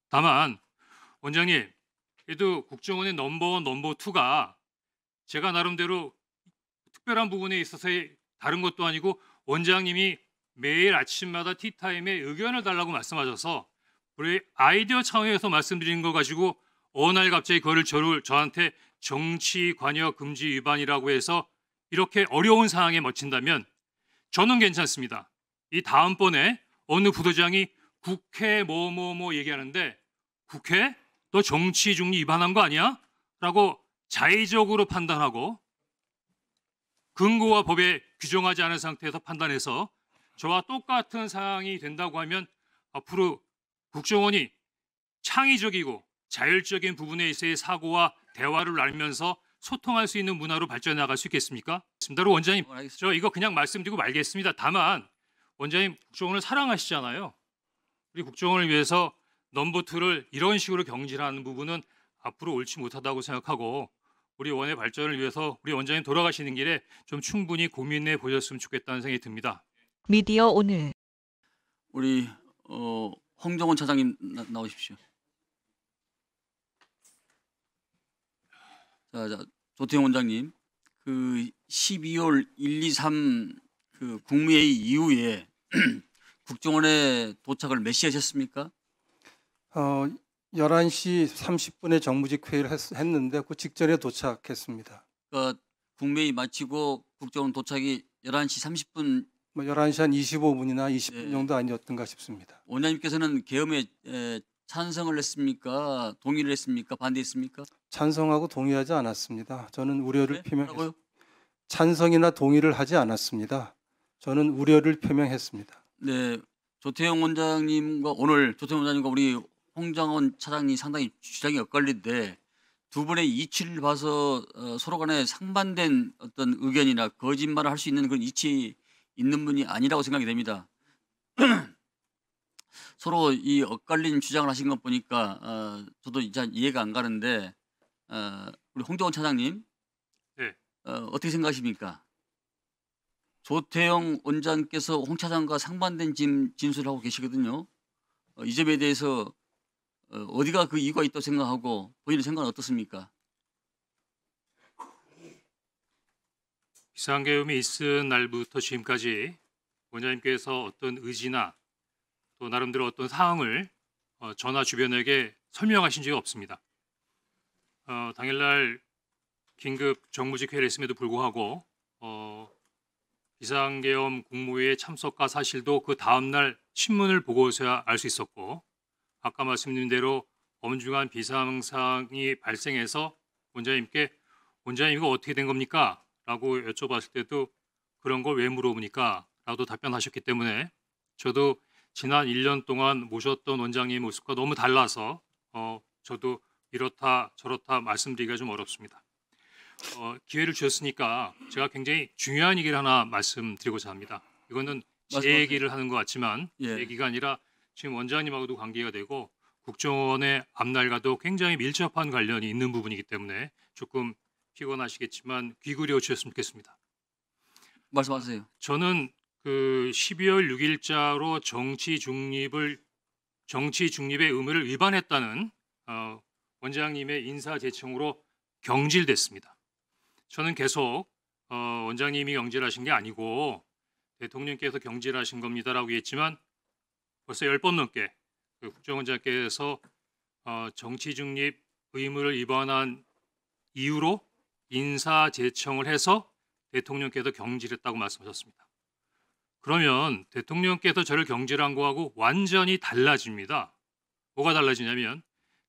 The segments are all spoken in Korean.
다만 원장님, 그래도 국정원의 넘버원, 넘버2가 제가 나름대로 특별한 부분에 있어서의 다른 것도 아니고 원장님이 매일 아침마다 티타임에 의견을 달라고 말씀하셔서 우리 아이디어 차원에서 말씀드린 거 가지고 어느 날 갑자기 그거를 저한테 정치 관여 금지 위반이라고 해서 이렇게 어려운 상황에 멋진다면 저는 괜찮습니다. 이 다음번에 어느 부도장이 국회 뭐뭐뭐 얘기하는데 국회? 너 정치 중립 위반한 거 아니야? 라고 자의적으로 판단하고 근거와 법에 규정하지 않은 상태에서 판단해서 저와 똑같은 상황이 된다고 하면 앞으로 국정원이 창의적이고 자율적인 부분에 있어의 사고와 대화를 나누면서 소통할 수 있는 문화로 발전해 나갈 수 있겠습니까? 진짜로 원장님, 저 이거 그냥 말씀드리고 말겠습니다. 다만 원장님 국정원을 사랑하시잖아요. 우리 국정원을 위해서 넘버2를 이런 식으로 경질하는 부분은 앞으로 옳지 못하다고 생각하고 우리 원의 발전을 위해서 우리 원장님 돌아가시는 길에 좀 충분히 고민해 보셨으면 좋겠다는 생각이 듭니다. 미디어 오늘 우리 홍정원 차장님 나오십시오. 자, 조태용 원장님, 그 12월 1, 2, 3 그 국무회의 이후에 국정원에 도착을 몇 시에 하셨습니까? 11시 30분에 정무직 회의를 했는데 그 직전에 도착했습니다. 그러니까 국무회의 마치고 국정원 도착이 11시 30분. 11시 한 25분이나 20분 네. 정도 아니었던가 싶습니다. 원장님께서는 계엄에 찬성을 했습니까? 동의를 했습니까? 반대했습니까? 찬성하고 동의하지 않았습니다. 저는 우려를 네? 표명했습니다. 찬성이나 동의를 하지 않았습니다. 저는 우려를 표명했습니다. 네, 조태용 원장님과 오늘 조태용 원장님과 우리 홍정원 차장이 상당히 주장이 엇갈린데 두 분의 이치를 봐서 서로 간에 상반된 어떤 의견이나 거짓말을 할 수 있는 그런 이치 있는 분이 아니라고 생각이 됩니다. 서로 이 엇갈린 주장을 하신 것 보니까 저도 이제 이해가 안 가는데 우리 홍정원 차장님, 네. 어떻게 생각하십니까? 조태용 원장께서 홍 차장과 상반된 진술을 하고 계시거든요. 이 점에 대해서 어디가 그 이유가 있다고 생각하고 본인의 생각은 어떻습니까? 비상계엄이 있은 날부터 지금까지 원장님께서 어떤 의지나 또 나름대로 어떤 사항을 전하 주변에게 설명하신 적이 없습니다. 당일날 긴급 정무직 회의를 했음에도 불구하고 비상계엄 국무회의에 참석과 사실도 그 다음날 신문을 보고서야 알 수 있었고 아까 말씀드린 대로 엄중한 비상상황이 발생해서 원장님께 원장님 이거 어떻게 된 겁니까? 라고 여쭤봤을 때도 그런 걸 왜 물어보니까? 라고 답변하셨기 때문에 저도 지난 1년 동안 모셨던 원장님의 모습과 너무 달라서 저도 이렇다 저렇다 말씀드리기가 좀 어렵습니다. 기회를 주셨으니까 제가 굉장히 중요한 얘기를 하나 말씀드리고자 합니다. 이거는 제 얘기를 하는 것 같지만 제 얘기가 아니라 지금 원장님하고도 관계가 되고 국정원의 앞날과도 굉장히 밀접한 관련이 있는 부분이기 때문에 조금 피곤하시겠지만 귀 기울여 주셨으면 좋겠습니다. 말씀하세요. 저는 그 12월 6일자로 정치 중립의 의무를 위반했다는 원장님의 인사 제청으로 경질됐습니다. 저는 계속 원장님이 경질하신 게 아니고 대통령께서 경질하신 겁니다라고 했지만 벌써 10번 넘게 그 국정원장께서 정치 중립 의무를 위반한 이유로 인사 제청을 해서 대통령께서 경질했다고 말씀하셨습니다. 그러면 대통령께서 저를 경질한 거하고 완전히 달라집니다. 뭐가 달라지냐면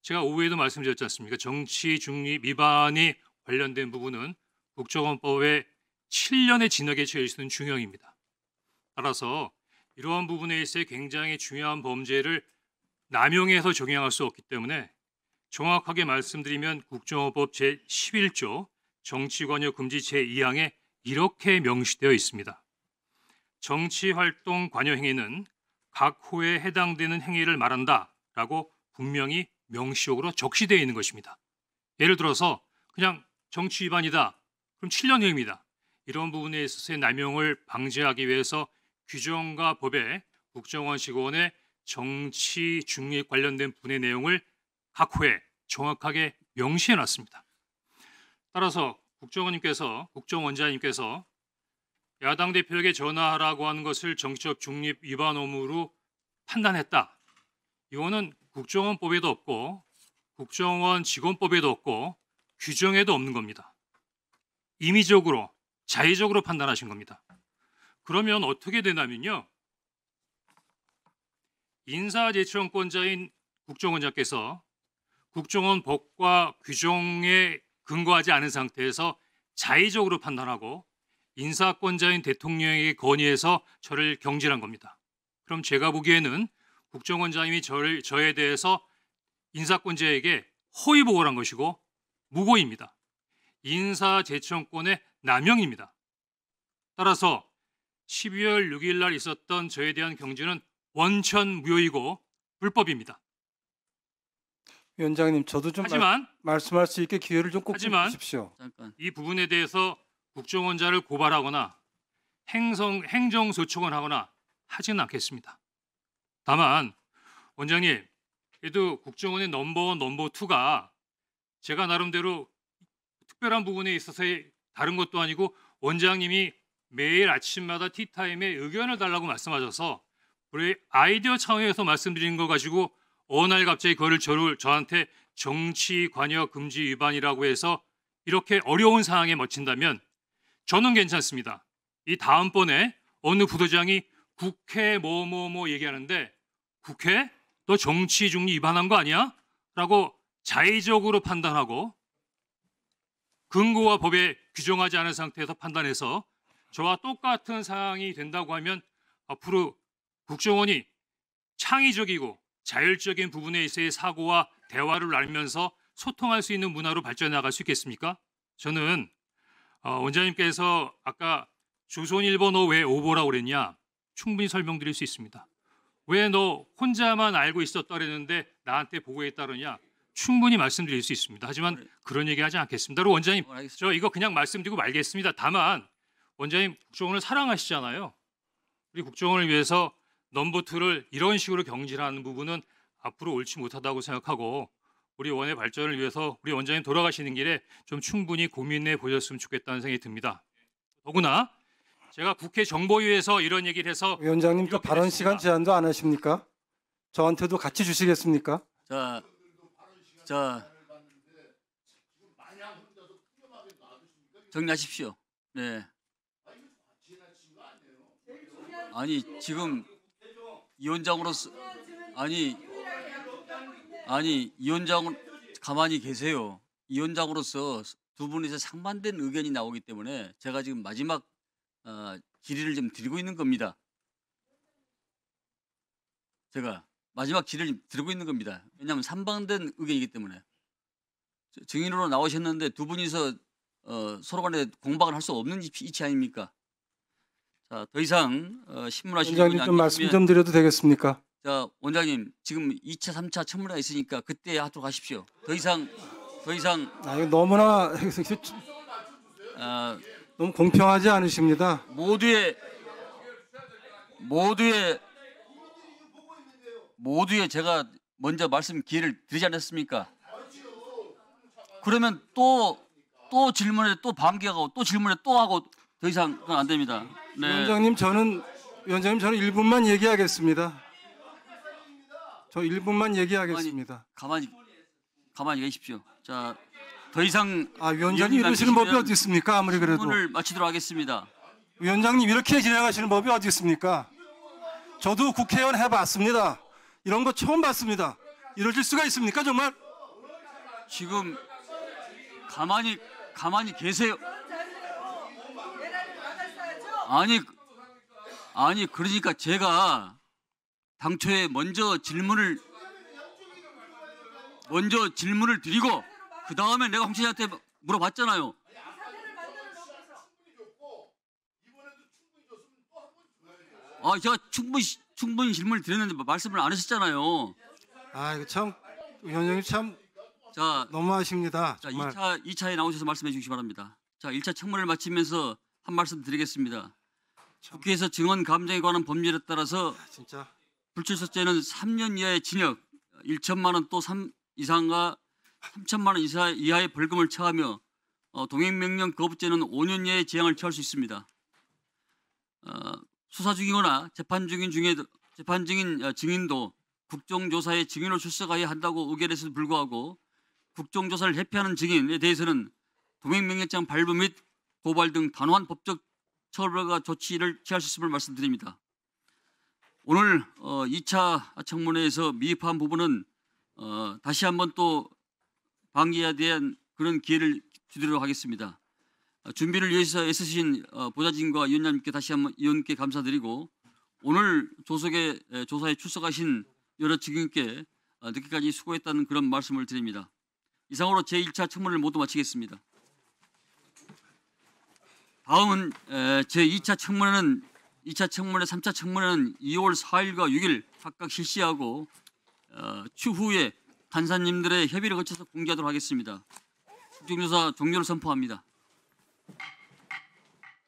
제가 오후에도 말씀드렸지 않습니까? 정치 중립 위반이 관련된 부분은 국정원법에 7년의 징역에 처해질 수 있는 중형입니다. 따라서 이러한 부분에 있어 굉장히 중요한 범죄를 남용해서 적용할 수 없기 때문에 정확하게 말씀드리면 국정원법 제11조 정치관여 금지 제2항에 이렇게 명시되어 있습니다. 정치활동 관여 행위는 각 호에 해당되는 행위를 말한다라고 분명히 명시적으로 적시되어 있는 것입니다. 예를 들어서 그냥 정치 위반이다. 그럼 7년형입니다. 이런 부분에 있어서의 남용을 방지하기 위해서 규정과 법에 국정원 직원의 정치 중립 관련된 분의 내용을 각 호에 정확하게 명시해 놨습니다. 따라서 국정원장님께서 야당 대표에게 전화하라고 하는 것을 정치적 중립 위반 의무로 판단했다. 이거는 국정원법에도 없고 국정원 직원법에도 없고 규정에도 없는 겁니다. 임의적으로 자의적으로 판단하신 겁니다. 그러면 어떻게 되냐면요. 인사제청권자인 국정원장께서 국정원 법과 규정에 근거하지 않은 상태에서 자의적으로 판단하고 인사권자인 대통령에게 건의해서 저를 경질한 겁니다. 그럼 제가 보기에는 국정원장님이 저에 대해서 인사권자에게 허위 보고를 한 것이고 무고입니다. 인사제청권의 남용입니다. 따라서 12월 6일 날 있었던 저에 대한 경질은 원천 무효이고 불법입니다. 위원장님, 저도 좀 하지만 말씀할 수 있게 기회를 좀 꼭 주십시오. 잠깐. 이 부분에 대해서 국정원자를 고발하거나 행정소송을 하거나 하지는 않겠습니다. 다만 원장님, 그래도 국정원의 넘버원, 넘버2가 제가 나름대로 특별한 부분에 있어서의 다른 것도 아니고 원장님이 매일 아침마다 티타임에 의견을 달라고 말씀하셔서 우리 아이디어 차원에서 말씀드린 거 가지고 어느 날 갑자기 그거를 저한테 정치 관여 금지 위반이라고 해서 이렇게 어려운 상황에 멋진다면 저는 괜찮습니다. 이 다음번에 어느 부도장이 국회 뭐뭐뭐 얘기하는데 국회? 너 정치 중립 위반한 거 아니야? 라고 자의적으로 판단하고 근거와 법에 규정하지 않은 상태에서 판단해서 저와 똑같은 상황이 된다고 하면 앞으로 국정원이 창의적이고 자율적인 부분에 있어의 사고와 대화를 나누면서 소통할 수 있는 문화로 발전해 나갈 수 있겠습니까? 저는 원장님께서 아까 조선일보 너 왜 오보라고 그랬냐? 충분히 설명드릴 수 있습니다. 왜 너 혼자만 알고 있었다 그랬는데 나한테 보고했다 그러냐? 충분히 말씀드릴 수 있습니다. 하지만 그런 얘기 하지 않겠습니다. 그리고 원장님, 저 이거 그냥 말씀드리고 말겠습니다. 다만 원장님 국정원을 사랑하시잖아요. 우리 국정원을 위해서 넘버2를 이런 식으로 경질하는 부분은 앞으로 옳지 못하다고 생각하고 우리 원의 발전을 위해서 우리 원장님 돌아가시는 길에 좀 충분히 고민해 보셨으면 좋겠다는 생각이 듭니다. 더구나 제가 국회 정보위에서 이런 얘기를 해서 위원장님, 또 발언 됐습니다. 시간 제한도 안 하십니까? 저한테도 같이 주시겠습니까? 자 정리하십시오. 네. 아니 지금 위원장으로서 아니 위원장으로 가만히 계세요. 위원장으로서 두 분이서 상반된 의견이 나오기 때문에 제가 지금 마지막 질의를 좀 드리고 있는 겁니다. 제가 마지막 질의를 드리고 있는 겁니다. 왜냐하면 상반된 의견이기 때문에 증인으로 나오셨는데 두 분이서 서로 간에 공방을 할 수 없는 이치 아닙니까? 자, 더 이상 신문하실 분이 원장님, 좀 말씀 아니면 좀 드려도 되겠습니까? 자, 원장님 지금 2차, 3차 청문회가 있으니까 그때 하도록 하십시오. 더 이상 이거 너무나 너무 공평하지 않으십니다. 모두의 제가 먼저 말씀 기회를 드리지 않았습니까? 그러면 또 질문에 또 반격하고 또 질문에 또 하고 더 이상 그건 안 됩니다. 네. 위원장님, 저는 1분만 얘기하겠습니다. 저 1분만 얘기하겠습니다. 가만히 계십시오. 자, 더 이상 위원장님 이러시는 법이 어디 있습니까? 아무리 그래도. 질문을 마치도록 하겠습니다. 위원장님 이렇게 진행하시는 법이 어디 있습니까? 저도 국회의원 해봤습니다. 이런 거 처음 봤습니다. 이러실 수가 있습니까, 정말? 지금 가만히 계세요. 아니 그러니까 제가 당초에 먼저 질문을 드리고 그 다음에 내가 홍 씨한테 물어봤잖아요. 제가 충분히 질문을 드렸는데 말씀을 안 하셨잖아요. 이거 참 위원장님 참 자, 너무하십니다. 자, 정말. 2차에 나오셔서 말씀해 주시기 바랍니다. 자, 1차 청문회를 마치면서 한 말씀 드리겠습니다. 국회에서 증언 감정에 관한 법률에 따라서 진짜 불출석죄는 3년 이하의 징역 1천만 원 또 3 이상과 3천만 원 이하의 벌금을 처하며 동행명령 거부죄는 5년 이하의 재앙을 처할 수 있습니다. 수사 중이거나 재판 중인 증인도 국정조사에 증인으로 출석해야 한다고 의결했음에도 불구하고 국정조사를 회피하는 증인에 대해서는 동행명령장 발부 및 고발 등 단호한 법적 처벌과 조치를 취할 수 있음을 말씀드립니다. 오늘 2차 청문회에서 미흡한 부분은 다시 한번 또 방기에 대한 그런 기회를 주도록 하겠습니다. 준비를 위해서 애쓰신 보좌진과 위원장님께 다시 한번 위원께 감사드리고 오늘 조사에 출석하신 여러 증인께 늦게까지 수고했다는 그런 말씀을 드립니다. 이상으로 제1차 청문회를 모두 마치겠습니다. 다음은 제2차 청문회는 2차 청문회, 3차 청문회는 2월 4일과 6일 각각 실시하고 추후에 판사님들의 협의를 거쳐서 공개하도록 하겠습니다. 국정조사 종료를 선포합니다.